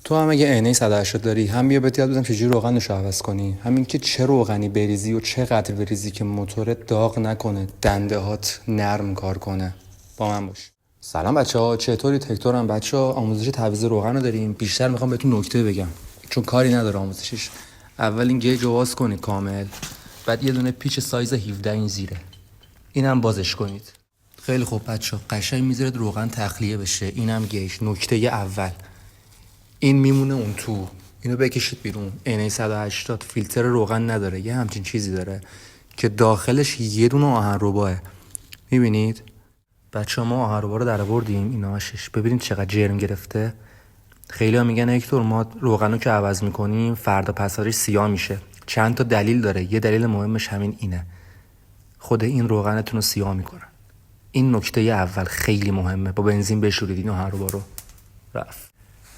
تو هم اگه عینه 180 داری هم بیا بهت یاد بدم چجوری روغنشو عوض کنی. همین که چه روغنی بریزی و چقدر بریزی که موتورت داغ نکنه، دنده‌هات نرم کار کنه. با من باش. سلام بچه‌ها، چطوری؟ تکتورم بچه‌ها. آموزش تعویض روغن رو داریم. بیشتر میخوام بهتون نکته بگم چون کاری نداره آموزشش. اول این گیج رو باز کنید کامل، بعد یه دونه پیچ سایز 17 این زیره، اینم بازش کنید. خیلی خوب بچه‌ها، قشنگ میذارید روغن تخلیه بشه. اینم گیج. نکته اول این میمونه اون تو، اینو بکشید بیرون. عینه 180 فیلتر روغن نداره، یه همچین چیزی داره که داخلش یه دونه آهنرباه. میبینید بچه ما آهنربا رو در آوردیم، ایناشش ببینید چقدر جرم گرفته. خیلی ها میگن هکتور ما روغنو که عوض میکنیم فردا پسارش سیاه میشه. چند تا دلیل داره، یه دلیل مهمش همین اینه، خود این روغنتون رو سیاه میکنن. این نکته اول خیلی مهمه. با بنزین بشورید این آهنربا رو. رفت.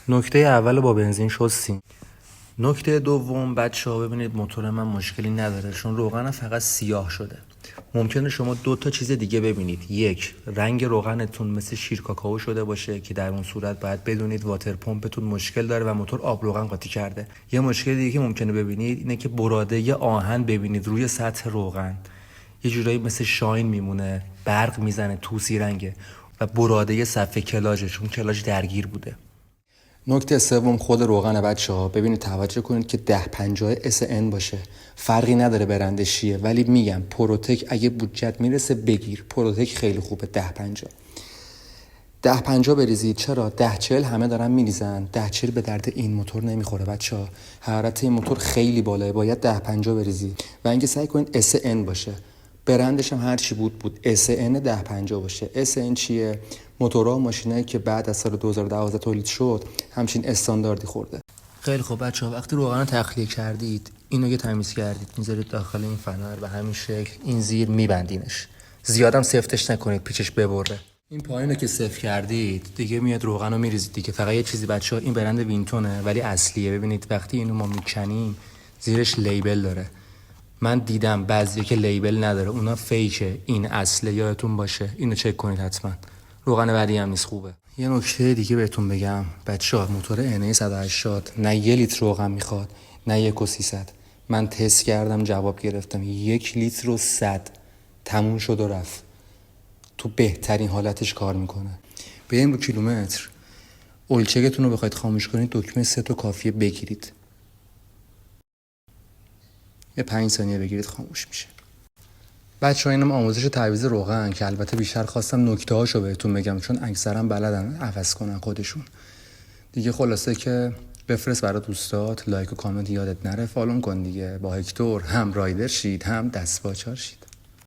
نکته اول با بنزین شستیم. نکته دوم بچه‌ها ببینید موتور من مشکلی نداره چون روغن فقط سیاه شده. ممکنه شما دو تا چیز دیگه ببینید. یک، رنگ روغنتون مثل شیر کاکائو شده باشه که در اون صورت باید بدونید واتر پمپتون مشکل داره و موتور آب روغن قاطی کرده. یه مشکل دیگه که ممکنه ببینید اینه که براده آهن ببینید روی سطح روغن یه جورایی مثل شاین میمونه، برق میزنه، توسی رنگه و براده صفحه کلاژه چون کلاژ درگیر بوده. نکته سوم خود روغن بچه‌ها. ببینید توجه کنید که 1050 SN باشه، فرقی نداره برنده چیه، ولی میگم پروتک اگه بودجت میرسه بگیر. پروتک خیلی خوبه. 1050 بریزید. چرا 1040 همه دارن میریزن؟ 1040 به درد این موتور نمیخوره بچه‌ها. حرارت این موتور خیلی بالاه، باید 1050 بریزید و اینکه سعی کنید SN باشه. برندش هم هر چی بود SN 1050 باشه. SN چیه؟ موتورها و ماشینایی که بعد از سال 2012 تولید شد همچین استانداردی خورده. خیلی خوب بچه‌ها، وقتی روغن رو تخلیه کردید اینو که تمیز کردید میذارید داخل این فنر و همین شکل این زیر میبندینش. زیادم سفتش نکنید پیچش ببره. این پایینو که سفت کردید دیگه میاد روغن رو میریزید دیگه. فقط یه چیزی بچه‌ها، این برند وینتونه ولی اصلیه. ببینید وقتی اینو ما میکنیم زیرش لیبل داره. من دیدم بعضی که لیبل نداره اونا فیکه، این اصله. یادتون باشه اینو چک کنید حتما. روغن بعدی هم نیست، خوبه. یه نکته دیگه بهتون بگم بچه‌ها، موتور عینه 180 نه 1 لیتر روغن میخواد نه 1300. من تست کردم جواب گرفتم 1 لیتر و 100 تموم شد و رفت. تو بهترین حالتش کار میکنه. بریم رو کیلومتر. اولچکتون رو بخواید خاموش کنید دکمه 3 تا کافیه بگیرید. یه 5 ثانیه بگیرید خاموش میشه. بچه‌ها اینم آموزش تعویض روغن که البته بیشتر خواستم نکته‌هاشو بهتون بگم چون اکثرا بلدن عوض کنن خودشون. دیگه خلاصه که بفرست برای دوستات، لایک و کامنت یادت نره، فالو کن دیگه. با هکتور هم رایدر شید هم دست باچار شید.